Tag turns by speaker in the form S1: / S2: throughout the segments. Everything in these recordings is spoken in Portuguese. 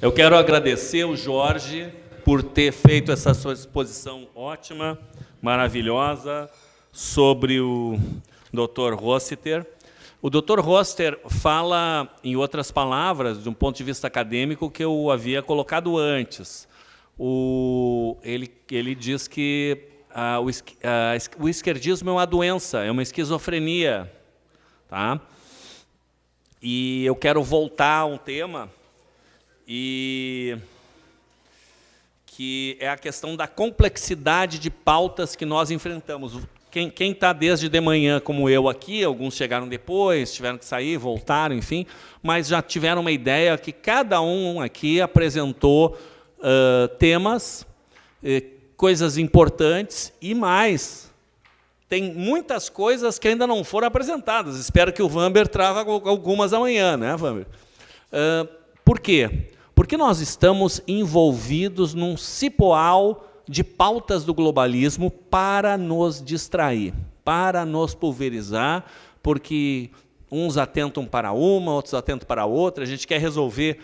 S1: Eu quero agradecer o Jorge por ter feito essa sua exposição ótima, maravilhosa, sobre o Dr. Rossiter. O Dr. Rossiter fala, em outras palavras, de um ponto de vista acadêmico, que eu havia colocado antes. Ele diz que o esquerdismo é uma doença, é uma esquizofrenia. Tá? E eu quero voltar a um tema que é a questão da complexidade de pautas que nós enfrentamos. Quem está desde de manhã, como eu aqui, alguns chegaram depois, tiveram que sair, voltaram, enfim, mas já tiveram uma ideia que cada um aqui apresentou temas, coisas importantes e mais. Tem muitas coisas que ainda não foram apresentadas. Espero que o Vamber traga algumas amanhã, né, Vamber? Por quê? Porque nós estamos envolvidos num cipoal de pautas do globalismo para nos distrair, para nos pulverizar, porque uns atentam para uma, outros atentam para outra, a gente quer resolver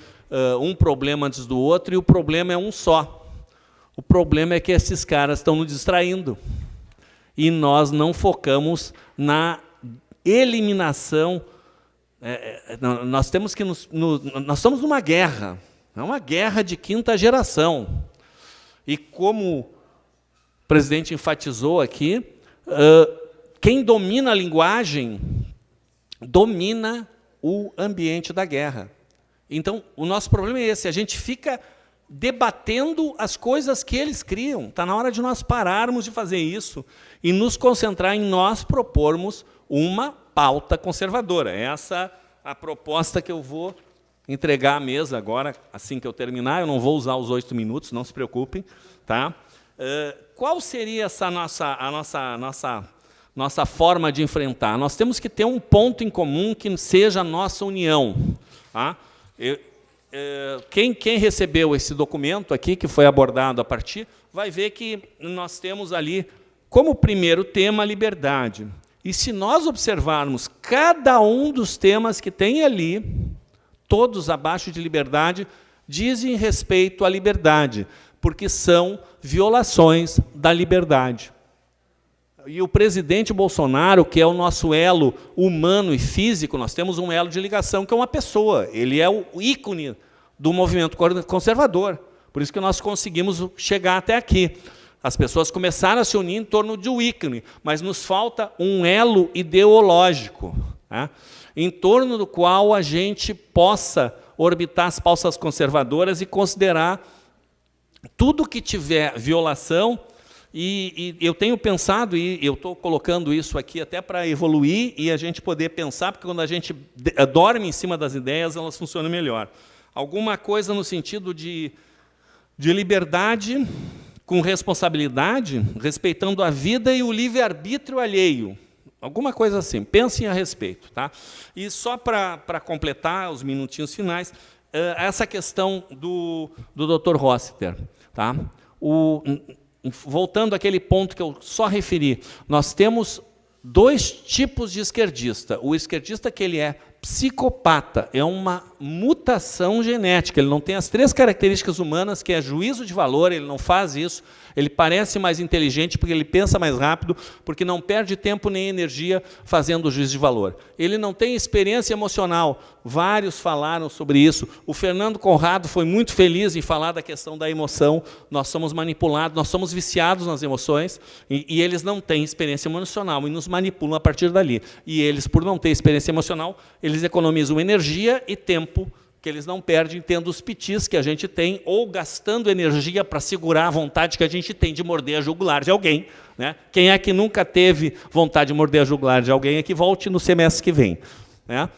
S1: um problema antes do outro, e o problema é um só. O problema é que esses caras estão nos distraindo, e nós não focamos na eliminação. Nós temos que nós estamos numa guerra. É uma guerra de quinta geração. E como o presidente enfatizou aqui, quem domina a linguagem domina o ambiente da guerra. Então, o nosso problema é esse, a gente fica debatendo as coisas que eles criam. Está na hora de nós pararmos de fazer isso e nos concentrar em nós propormos uma pauta conservadora. Essa é a proposta que eu vou entregar à mesa agora, assim que eu terminar. Eu não vou usar os 8 minutos, não se preocupem. Tá? Qual seria essa nossa forma de enfrentar? Nós temos que ter um ponto em comum que seja a nossa união. Tá? Quem recebeu esse documento aqui, que foi abordado a partir, vai ver que nós temos ali, como primeiro tema, a liberdade. E se nós observarmos cada um dos temas que tem ali, todos abaixo de liberdade, dizem respeito à liberdade, porque são violações da liberdade. E o presidente Bolsonaro, que é o nosso elo humano e físico, nós temos um elo de ligação, que é uma pessoa. Ele é o ícone do movimento conservador. Por isso que nós conseguimos chegar até aqui. As pessoas começaram a se unir em torno de um ícone, mas nos falta um elo ideológico, né, em torno do qual a gente possa orbitar as pautas conservadoras e considerar tudo que tiver violação. E eu tenho pensado, e eu estou colocando isso aqui até para evoluir e a gente poder pensar, porque quando a gente dorme em cima das ideias, elas funcionam melhor. Alguma coisa no sentido de liberdade com responsabilidade, respeitando a vida e o livre-arbítrio alheio. Alguma coisa assim, pensem a respeito. Tá? E só para completar os minutinhos finais, essa questão do Dr. Rossiter. Tá? Voltando àquele ponto que eu só referi, nós temos 2 tipos de esquerdista. O esquerdista que ele é psicopata, é uma mutação genética, ele não tem as 3 características humanas, que é juízo de valor, ele não faz isso, ele parece mais inteligente porque ele pensa mais rápido, porque não perde tempo nem energia fazendo o juízo de valor. Ele não tem experiência emocional, vários falaram sobre isso. O Fernando Conrado foi muito feliz em falar da questão da emoção. Nós somos manipulados, nós somos viciados nas emoções, e eles não têm experiência emocional e nos manipulam a partir dali. E eles, por não ter experiência emocional, eles economizam energia e tempo que eles não perdem tendo os pitis que a gente tem, ou gastando energia para segurar a vontade que a gente tem de morder a jugular de alguém. Né? Quem é que nunca teve vontade de morder a jugular de alguém é que volte no semestre que vem. Né?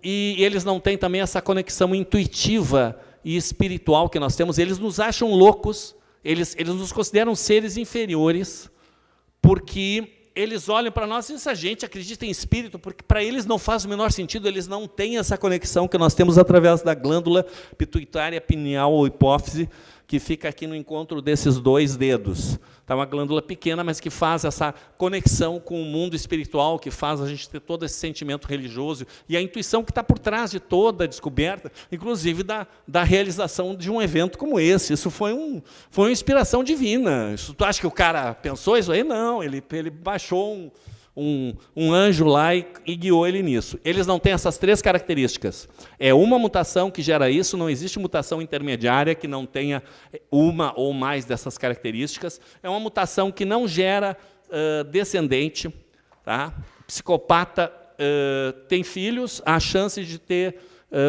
S1: E eles não têm também essa conexão intuitiva e espiritual que nós temos. Eles nos acham loucos, eles nos consideram seres inferiores, porque eles olham para nós e dizem, a gente acredita em espírito, porque para eles não faz o menor sentido, eles não têm essa conexão que nós temos através da glândula pituitária pineal ou hipófise, que fica aqui no encontro desses 2 dedos. Tá, uma glândula pequena, mas que faz essa conexão com o mundo espiritual, que faz a gente ter todo esse sentimento religioso e a intuição que está por trás de toda a descoberta, inclusive da realização de um evento como esse. Isso foi uma inspiração divina. Isso, tu acha que o cara pensou isso aí? Não, ele baixou um anjo lá e guiou ele nisso. Eles não têm essas 3 características. É uma mutação que gera isso, não existe mutação intermediária que não tenha uma ou mais dessas características. É uma mutação que não gera descendente. Tá? Psicopata tem filhos, a chance de ter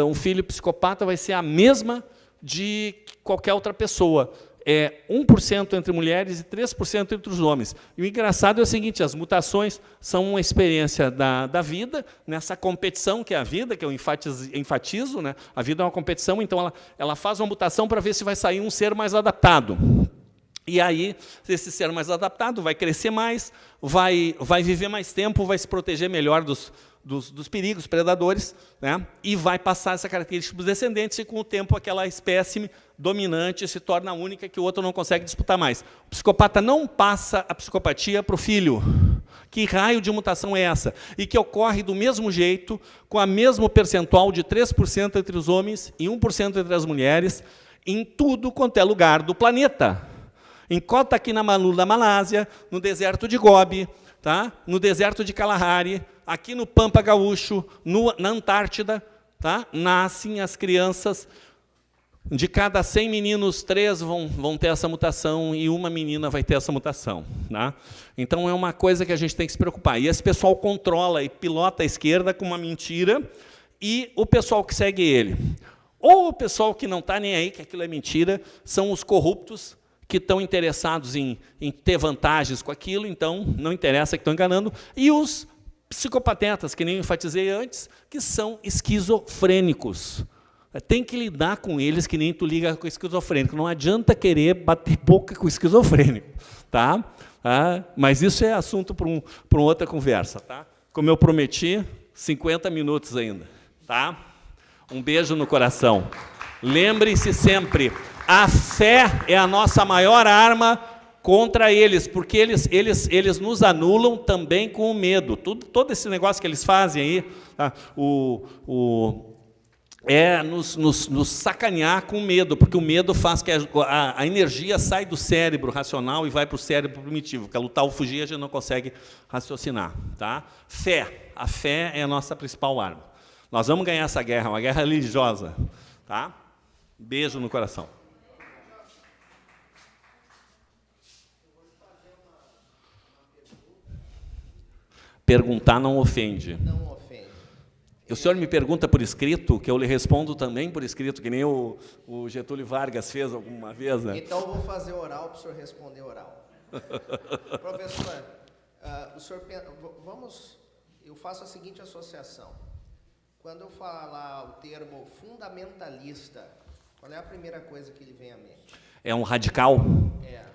S1: um filho psicopata vai ser a mesma de qualquer outra pessoa. É 1% entre mulheres e 3% entre os homens. E o engraçado é o seguinte, as mutações são uma experiência da vida, nessa competição que é a vida, que eu enfatizo, né? A vida é uma competição, então ela faz uma mutação para ver se vai sair um ser mais adaptado. E aí, esse ser mais adaptado vai crescer mais, vai viver mais tempo, vai se proteger melhor dos perigos, predadores, né? E vai passar essa característica para os descendentes, e com o tempo aquela espécime dominante se torna única, que o outro não consegue disputar mais. O psicopata não passa a psicopatia para o filho. Que raio de mutação é essa? E que ocorre do mesmo jeito, com a mesmo percentual de 3% entre os homens e 1% entre as mulheres, em tudo quanto é lugar do planeta. Em Kota Kinabalu, da Malásia, no deserto de Gobi, tá? No deserto de Kalahari, aqui no Pampa Gaúcho, na Antártida, tá? Nascem as crianças, de cada 100 meninos, 3 vão ter essa mutação e uma menina vai ter essa mutação. Tá? Então, é uma coisa que a gente tem que se preocupar. E esse pessoal controla e pilota a esquerda com uma mentira, e o pessoal que segue ele. Ou o pessoal que não está nem aí, que aquilo é mentira, são os corruptos, que estão interessados em ter vantagens com aquilo, então não interessa que estão enganando, e os psicopatetas, que nem eu enfatizei antes, que são esquizofrênicos. Tem que lidar com eles que nem tu liga com o esquizofrênico. Não adianta querer bater boca com o esquizofrênico. Tá? Mas isso é assunto para uma outra conversa. Tá? Como eu prometi, 50 minutos ainda. Tá? Um beijo no coração. Lembrem-se sempre, a fé é a nossa maior arma contra eles, porque eles nos anulam também com o medo. Todo esse negócio que eles fazem aí, tá? Nos sacanear com medo, porque o medo faz que a energia sai do cérebro racional e vai para o cérebro primitivo, porque a lutar ou fugir a gente não consegue raciocinar. Tá? A fé é a nossa principal arma. Nós vamos ganhar essa guerra, uma guerra religiosa. Tá? Beijo no coração. Perguntar não ofende.
S2: Não ofende.
S1: O senhor me pergunta por escrito, que eu lhe respondo também por escrito, que nem o Getúlio Vargas fez alguma vez, né?
S2: Então, eu vou fazer oral para o senhor responder oral. Professor, o senhor, eu faço a seguinte associação. Quando eu falar o termo fundamentalista, qual é a primeira coisa que lhe vem à mente?
S1: É um radical?
S2: É.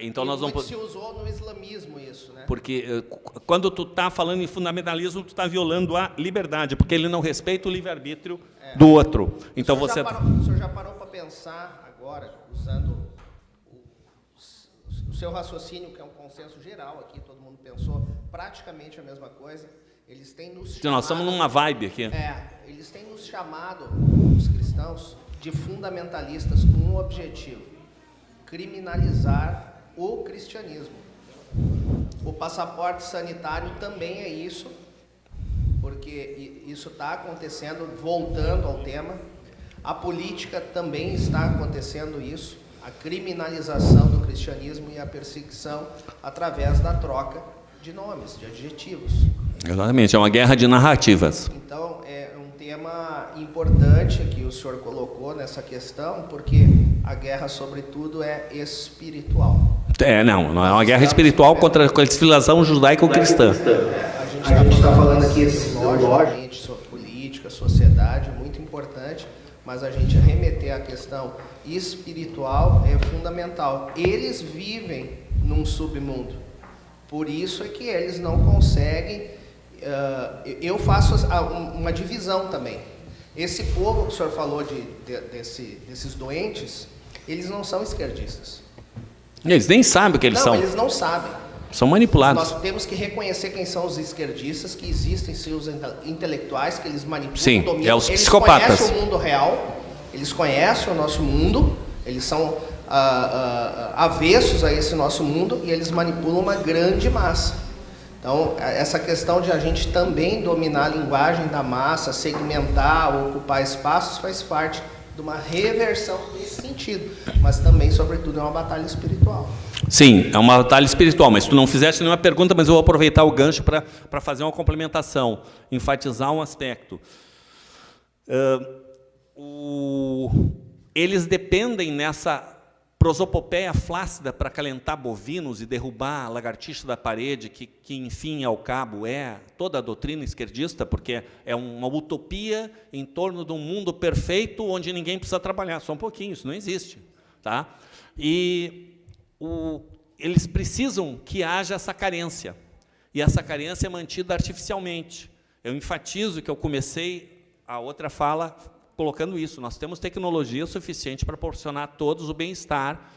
S1: Então nós vamos...
S2: se usou no islamismo isso, né?
S1: Porque quando tu está falando em fundamentalismo, tu está violando a liberdade, porque ele não respeita o livre-arbítrio do outro. Então o
S2: senhor já parou para pensar agora, usando o seu raciocínio, que é um consenso geral aqui, todo mundo pensou praticamente a mesma coisa. Eles têm nos chamado,
S1: nós estamos numa vibe aqui.
S2: Eles têm nos chamado, os cristãos, de fundamentalistas com um objetivo: criminalizar o cristianismo. O passaporte sanitário também é isso, porque isso está acontecendo, voltando ao tema. A política também está acontecendo isso, a criminalização do cristianismo e a perseguição através da troca de nomes, de adjetivos.
S1: Exatamente, é uma guerra de narrativas.
S2: Então, é um tema importante que o senhor colocou nessa questão, porque a guerra, sobretudo, é espiritual.
S1: Não é uma guerra espiritual contra a civilização judaico-cristã.
S2: A gente está falando aqui, logicamente, sobre política, sociedade, muito importante, mas a gente remeter à questão espiritual é fundamental. Eles vivem num submundo, por isso é que eles não conseguem... eu faço uma divisão também. Esse povo que o senhor falou desses doentes, Eles não são esquerdistas.
S1: Eles nem sabem o que eles são.
S2: Não, eles não sabem.
S1: São manipulados.
S2: Nós temos que reconhecer quem são os esquerdistas, que existem seus intelectuais, que eles manipulam,
S1: sim,
S2: dominam.
S1: os psicopatas.
S2: Eles conhecem o mundo real, eles conhecem o nosso mundo, eles são avessos a esse nosso mundo e eles manipulam uma grande massa. Então, essa questão de a gente também dominar a linguagem da massa, segmentar, ocupar espaços, faz parte de uma reversão nesse sentido, mas também, sobretudo, é uma batalha espiritual.
S1: Sim, é uma batalha espiritual, mas tu não fizeste nenhuma pergunta, mas eu vou aproveitar o gancho para fazer uma complementação, enfatizar um aspecto. Eles dependem nessa prosopopeia flácida para acalentar bovinos e derrubar a lagartixa da parede, que enfim, ao cabo, é toda a doutrina esquerdista, porque é uma utopia em torno de um mundo perfeito onde ninguém precisa trabalhar. Só um pouquinho, isso não existe. Tá? E eles precisam que haja essa carência, e essa carência é mantida artificialmente. Eu enfatizo que eu comecei a outra fala colocando isso. Nós temos tecnologia suficiente para proporcionar a todos o bem-estar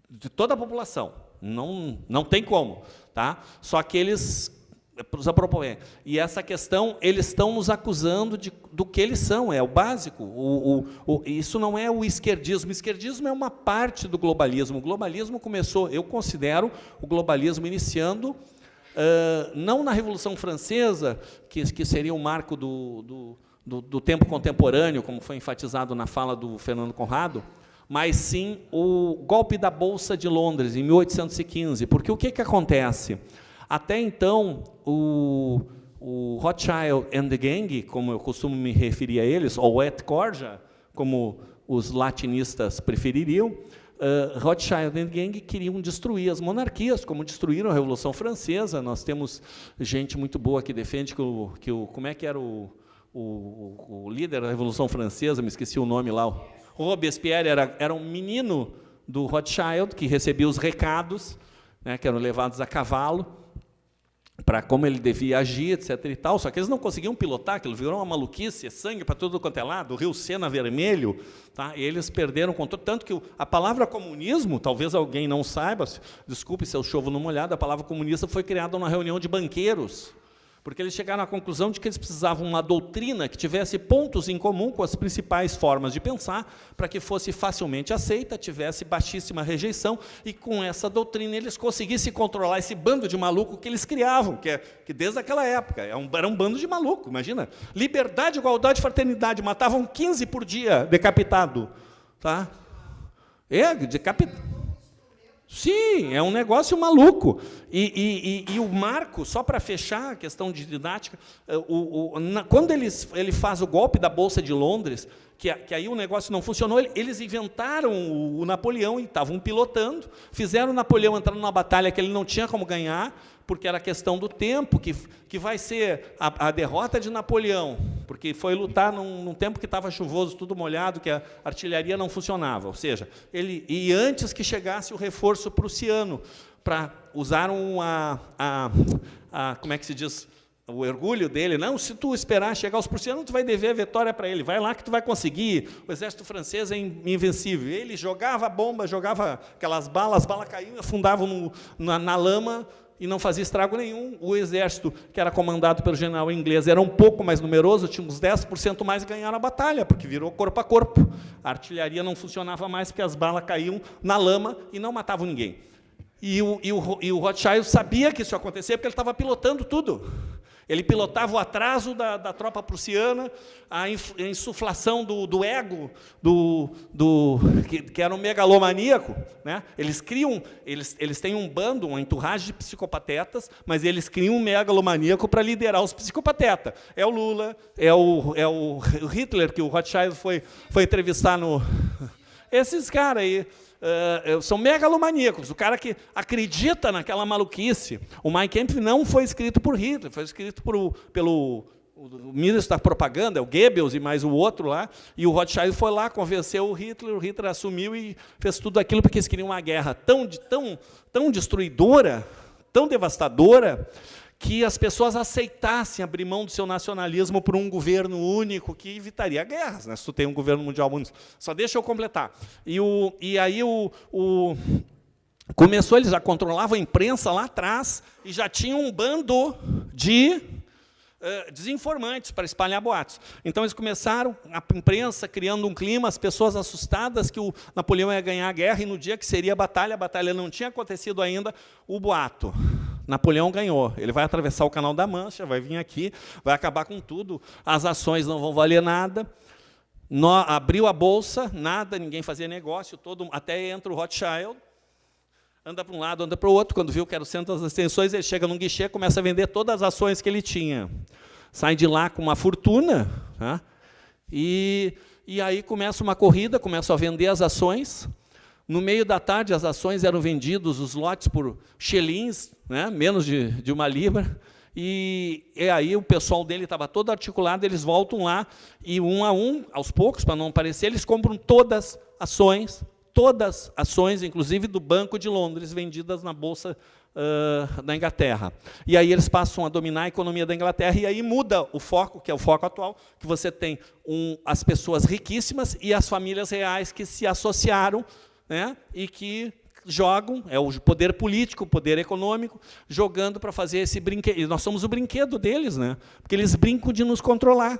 S1: de toda a população. Não tem como. Tá? Só que eles propõem. E essa questão, eles estão nos acusando do que eles são, é o básico. Isso não é o esquerdismo. O esquerdismo é uma parte do globalismo. O globalismo começou, eu considero o globalismo iniciando, não na Revolução Francesa, que seria o marco do tempo contemporâneo, como foi enfatizado na fala do Fernando Conrado, mas sim o golpe da Bolsa de Londres, em 1815. Porque o que acontece? Até então, o Rothschild and the Gang, como eu costumo me referir a eles, ou Et Corja, como os latinistas prefeririam, Rothschild and the Gang queriam destruir as monarquias, como destruíram a Revolução Francesa. Nós temos gente muito boa que defende que como é que era o líder da Revolução Francesa, me esqueci o nome lá, o Robespierre era um menino do Rothschild que recebia os recados, né, que eram levados a cavalo, para como ele devia agir, etc. e tal, só que eles não conseguiam pilotar, aquilo virou uma maluquice, sangue para tudo quanto é lado, o rio Sena vermelho, tá? E eles perderam o controle, tanto que a palavra comunismo, talvez alguém não saiba, desculpe se eu chovo no molhado, a palavra comunista foi criada numa reunião de banqueiros, porque eles chegaram à conclusão de que eles precisavam de uma doutrina que tivesse pontos em comum com as principais formas de pensar, para que fosse facilmente aceita, tivesse baixíssima rejeição, e com essa doutrina eles conseguissem controlar esse bando de maluco que eles criavam, que desde aquela época era um bando de maluco, imagina. Liberdade, igualdade, fraternidade, matavam 15 por dia decapitado. Tá? Decapitado. Sim, é um negócio maluco. E o marco, só para fechar a questão de didática, quando ele faz o golpe da Bolsa de Londres, que aí o negócio não funcionou, eles inventaram o Napoleão e estavam pilotando, fizeram o Napoleão entrar numa batalha que ele não tinha como ganhar, porque era questão do tempo, que vai ser a derrota de Napoleão, porque foi lutar num tempo que estava chuvoso, tudo molhado, que a artilharia não funcionava, ou seja, e antes que chegasse o reforço prussiano, para usar como é que se diz, o orgulho dele, não, se tu esperar chegar os prussianos, tu vai dever a vitória para ele, vai lá que tu vai conseguir, o exército francês é invencível. Ele jogava a bomba, jogava aquelas balas, as balas caíam e afundavam na lama, e não fazia estrago nenhum. O exército, que era comandado pelo general inglês, era um pouco mais numeroso, tinha uns 10% mais, e ganharam a batalha, porque virou corpo a corpo. A artilharia não funcionava mais, porque as balas caíam na lama e não matavam ninguém. E o Rothschild sabia que isso ia acontecer, porque ele estava pilotando tudo. Ele pilotava o atraso da tropa prussiana, a insuflação do ego, que era um megalomaníaco. Né? Eles têm um bando, uma entourage de psicopatetas, mas eles criam um megalomaníaco para liderar os psicopatetas. É o Lula, é o Hitler, que o Rothschild foi entrevistar no... Esses caras aí... são megalomaníacos, o cara que acredita naquela maluquice. O Mein Kampf não foi escrito por Hitler, foi escrito pelo ministro da propaganda, o Goebbels e mais o outro lá, e o Rothschild foi lá, convenceu o Hitler assumiu e fez tudo aquilo porque eles queriam uma guerra tão destruidora, tão devastadora, que as pessoas aceitassem abrir mão do seu nacionalismo por um governo único que evitaria guerras, né? Se tu tem um governo mundial único. Só deixa eu completar. E aí começou, eles já controlavam a imprensa lá atrás e já tinha um bando de desinformantes para espalhar boatos. Então, eles começaram, a imprensa criando um clima, as pessoas assustadas que o Napoleão ia ganhar a guerra, e no dia que seria a batalha não tinha acontecido ainda, o boato. Napoleão ganhou, ele vai atravessar o Canal da Mancha, vai vir aqui, vai acabar com tudo, as ações não vão valer nada, abriu a bolsa, nada, ninguém fazia negócio, até entra o Rothschild, anda para um lado, anda para o outro, quando viu que era o centro das atenções, ele chega num guichê, começa a vender todas as ações que ele tinha. Sai de lá com uma fortuna, né? E aí começa uma corrida, começa a vender as ações. No meio da tarde, as ações eram vendidos, os lotes por xelins, né? Menos de uma libra. E aí o pessoal dele estava todo articulado, eles voltam lá, e um a um, aos poucos, para não aparecer, eles compram todas ações, inclusive do Banco de Londres, vendidas na Bolsa da Inglaterra. E aí eles passam a dominar a economia da Inglaterra, e aí muda o foco, que é o foco atual, que você tem as pessoas riquíssimas e as famílias reais que se associaram, né, e que jogam, é o poder político, o poder econômico, jogando para fazer esse brinquedo. E nós somos o brinquedo deles, né, porque eles brincam de nos controlar.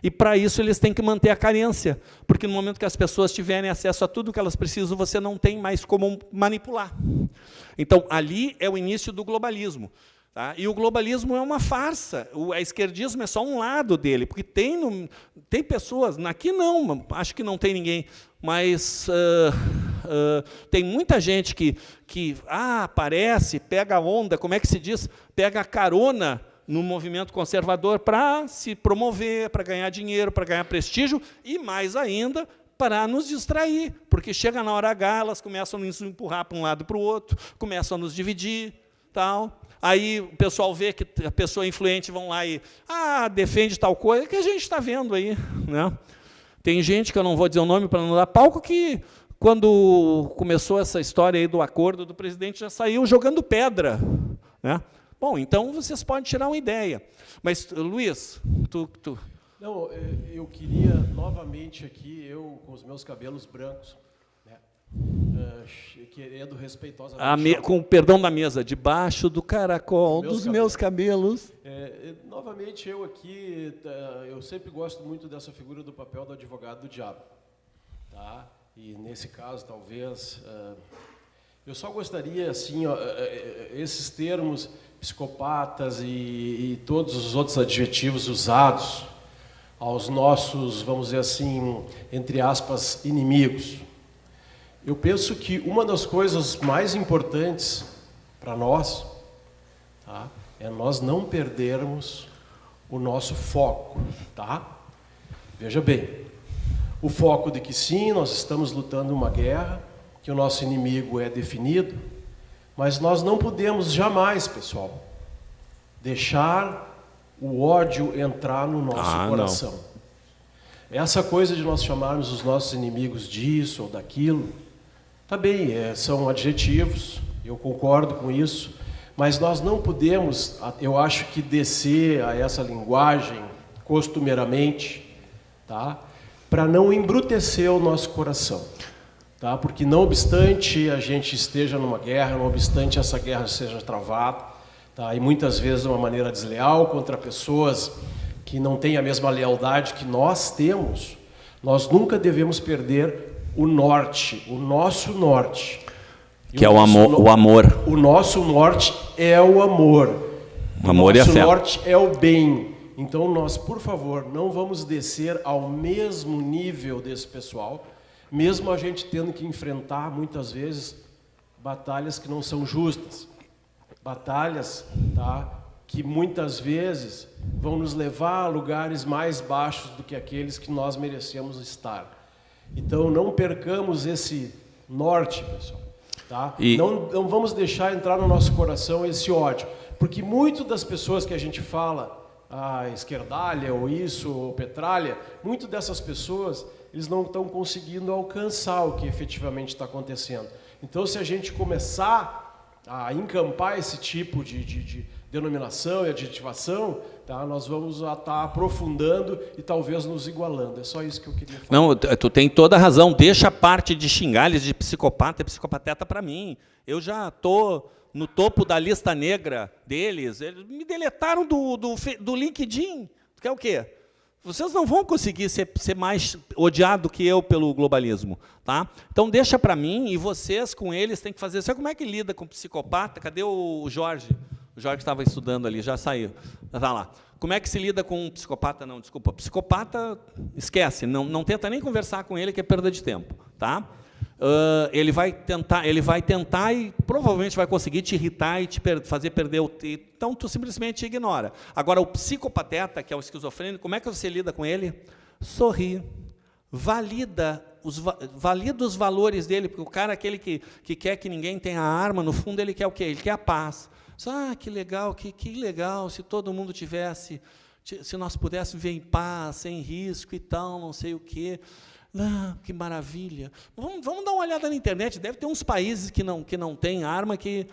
S1: E, para isso, eles têm que manter a carência, porque no momento que as pessoas tiverem acesso a tudo que elas precisam, você não tem mais como manipular. Então, ali é o início do globalismo. Tá? E o globalismo é uma farsa, o esquerdismo é só um lado dele, porque tem pessoas, aqui não, acho que não tem ninguém, mas tem muita gente que aparece, pega a onda, como é que se diz? Pega a carona no movimento conservador para se promover, para ganhar dinheiro, para ganhar prestígio e, mais ainda, para nos distrair, porque chega na hora H, elas começam a nos empurrar para um lado e para o outro, começam a nos dividir, tal. Aí o pessoal vê que a pessoa influente vão lá e defende tal coisa, que a gente está vendo aí, né? Tem gente, que eu não vou dizer o nome para não dar palco, que quando começou essa história aí do acordo do presidente, já saiu jogando pedra, né? Bom, então vocês podem tirar uma ideia. Mas, Luiz,
S3: Não, eu queria novamente aqui, eu com os meus cabelos brancos, né, querendo respeitosamente...
S1: Com o perdão da mesa, debaixo do caracol dos meus cabelos.
S3: Novamente, eu aqui, eu sempre gosto muito dessa figura do papel do advogado do diabo. Tá? E, nesse caso, talvez... eu só gostaria, assim, esses termos psicopatas e todos os outros adjetivos usados aos nossos, vamos dizer assim, entre aspas, inimigos. Eu penso que uma das coisas mais importantes para nós, tá, é nós não perdermos o nosso foco. Tá? Veja bem, o foco de que sim, nós estamos lutando uma guerra, que o nosso inimigo é definido, mas nós não podemos jamais, pessoal, deixar o ódio entrar no nosso coração. Não. Essa coisa de nós chamarmos os nossos inimigos disso ou daquilo, tá bem, são adjetivos, eu concordo com isso, mas nós não podemos, eu acho que descer a essa linguagem costumeiramente, tá, para não embrutecer o nosso coração. Tá? Porque, não obstante a gente esteja numa guerra, não obstante essa guerra seja travada, tá? E muitas vezes de uma maneira desleal contra pessoas que não têm a mesma lealdade que nós temos, nós nunca devemos perder o norte, o nosso norte.
S1: Que é o amor.
S3: O nosso norte é o amor.
S1: O amor e a fé.
S3: O nosso norte é o bem. Então, nós, por favor, não vamos descer ao mesmo nível desse pessoal, mesmo a gente tendo que enfrentar, muitas vezes, batalhas que não são justas. Batalhas, tá, que muitas vezes vão nos levar a lugares mais baixos do que aqueles que nós merecemos estar. Então, não percamos esse norte, pessoal. Tá? Não vamos deixar entrar no nosso coração esse ódio. Porque muito das pessoas que a gente fala, esquerdalha, ou isso, ou petralha, muito dessas pessoas... eles não estão conseguindo alcançar o que efetivamente está acontecendo. Então, se a gente começar a encampar esse tipo de denominação e adjetivação, tá? Nós vamos estar aprofundando e talvez nos igualando. É só isso que eu queria falar.
S1: Não, tu tem toda a razão. Deixa a parte de xingar eles de psicopata e psicopateta para mim. Eu já estou no topo da lista negra deles. Eles me deletaram do LinkedIn. Tu quer o quê? Vocês não vão conseguir ser mais odiado que eu pelo globalismo, tá? Então deixa para mim, e vocês com eles têm que fazer. Sabe como é que lida com psicopata? Cadê o Jorge? O Jorge estava estudando ali, já saiu. Está lá. Como é que se lida com um psicopata? Não, desculpa. Psicopata, esquece. Não tenta nem conversar com ele, que é perda de tempo, tá? Ele vai tentar e provavelmente vai conseguir te irritar e te fazer perder o tempo. Então, tu simplesmente ignora. Agora, o psicopateta, que é o esquizofrênico, como é que você lida com ele? Sorri. Valida os valores dele, porque o cara, aquele que quer que ninguém tenha arma, no fundo, ele quer o quê? Ele quer a paz. Que legal, que legal, se todo mundo tivesse, se nós pudéssemos viver em paz, sem risco e tal, não sei o quê. Que maravilha. Vamos dar uma olhada na internet. Deve ter uns países que não têm arma, que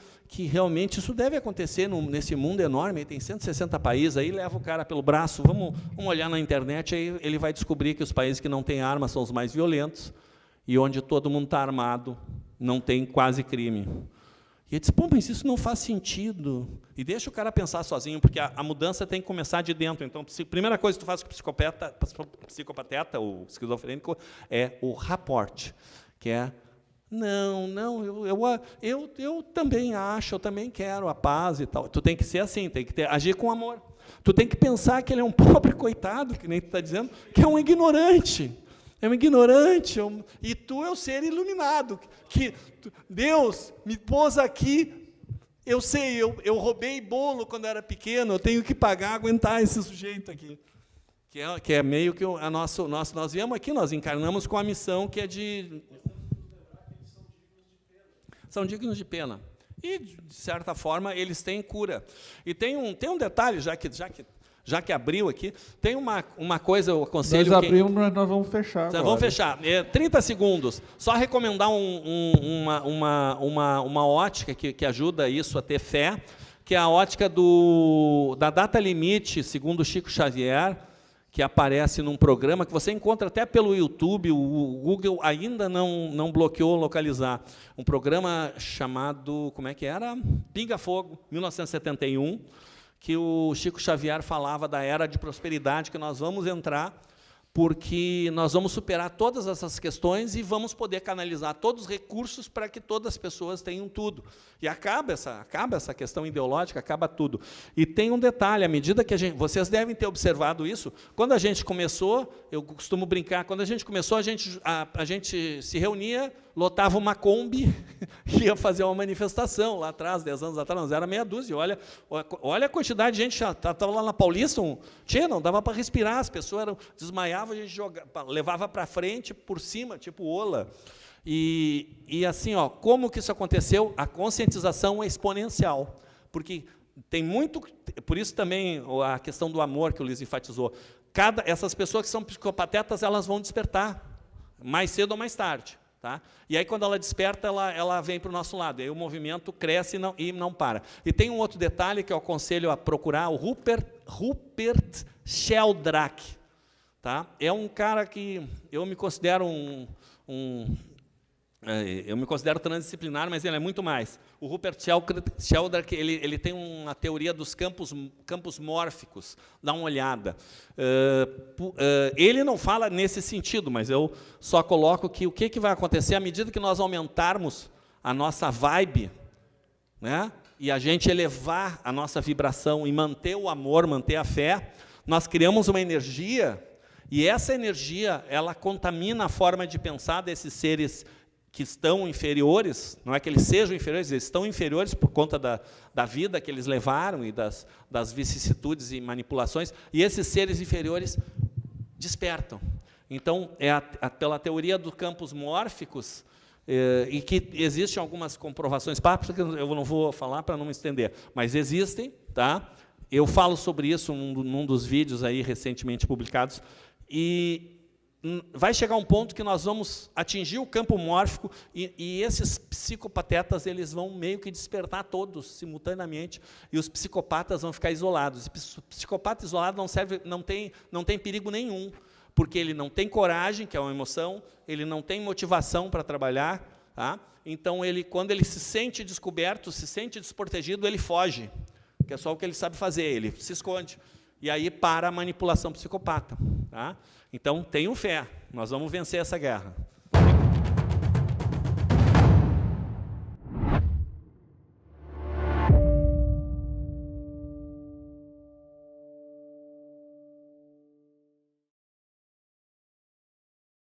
S1: realmente isso deve acontecer nesse mundo enorme. Tem 160 países, aí leva o cara pelo braço. Vamos olhar na internet, aí ele vai descobrir que os países que não têm arma são os mais violentos, e onde todo mundo está armado, não tem quase crime. E ele diz, mas isso não faz sentido. E deixa o cara pensar sozinho, porque a mudança tem que começar de dentro. Então, a primeira coisa que tu faz com o psicopateta, o esquizofrênico, é o rapport, que é, eu também acho, eu também quero a paz e tal. Tu tem que ser assim, tem que agir com amor. Tu tem que pensar que ele é um pobre coitado, que nem tu está dizendo, que é um ignorante. É um ignorante, e tu é o ser iluminado, que Deus me pôs aqui, eu sei, eu roubei bolo quando era pequeno, eu tenho que aguentar esse sujeito aqui, que é meio que nós viemos aqui, nós encarnamos com a missão que é de... São dignos de pena. E, de certa forma, eles têm cura. E tem um detalhe, já que abriu aqui, tem uma coisa, eu aconselho...
S4: Nós abrimos, mas nós vamos fechar agora.
S1: Vamos fechar. 30 segundos. Só recomendar uma ótica que ajuda isso a ter fé, que é a ótica da data limite, segundo Chico Xavier, que aparece num programa que você encontra até pelo YouTube, o Google ainda não bloqueou localizar. Um programa chamado, como é que era? Pinga Fogo, 1971, que o Chico Xavier falava da era de prosperidade que nós vamos entrar, porque nós vamos superar todas essas questões e vamos poder canalizar todos os recursos para que todas as pessoas tenham tudo. E acaba essa questão ideológica, acaba tudo. E tem um detalhe, à medida que vocês devem ter observado isso, quando a gente começou, eu costumo brincar, quando a gente começou, a gente se reunia, lotava uma Kombi, ia fazer uma manifestação lá atrás, 10 anos atrás, nós era meia dúzia, olha a quantidade de gente, estava lá na Paulista, não dava para respirar, as pessoas desmaiavam, a gente levava para frente, por cima, tipo ola. E assim, como que isso aconteceu? A conscientização é exponencial, porque tem muito, por isso também a questão do amor que o Luiz enfatizou, essas pessoas que são psicopatetas, elas vão despertar, mais cedo ou mais tarde. Tá? E aí, quando ela desperta, ela vem para o nosso lado, e aí o movimento cresce e não para. E tem um outro detalhe que eu aconselho a procurar, o Rupert Sheldrake. Tá? É um cara que eu me considero eu me considero transdisciplinar, mas ele é muito mais. O Rupert Sheldrake, ele tem uma teoria dos campos mórficos. Dá uma olhada. Ele não fala nesse sentido, mas eu só coloco que o que vai acontecer à medida que nós aumentarmos a nossa vibe, né, e a gente elevar a nossa vibração e manter o amor, manter a fé, nós criamos uma energia, e essa energia ela contamina a forma de pensar desses seres que estão inferiores, não é que eles sejam inferiores, eles estão inferiores por conta da vida que eles levaram e das vicissitudes e manipulações, e esses seres inferiores despertam. Então, pela teoria dos campos mórficos, e que existem algumas comprovações, que eu não vou falar para não me estender, mas existem, tá? Eu falo sobre isso num dos vídeos aí recentemente publicados, e vai chegar um ponto que nós vamos atingir o campo mórfico e esses psicopatetas eles vão meio que despertar todos simultaneamente e os psicopatas vão ficar isolados. E psicopata isolado não tem perigo nenhum, porque ele não tem coragem, que é uma emoção, ele não tem motivação para trabalhar, tá? Então, quando ele se sente descoberto, se sente desprotegido, ele foge, que é só o que ele sabe fazer, ele se esconde. E aí para a manipulação psicopata. Tá? Então, tenham fé, nós vamos vencer essa guerra.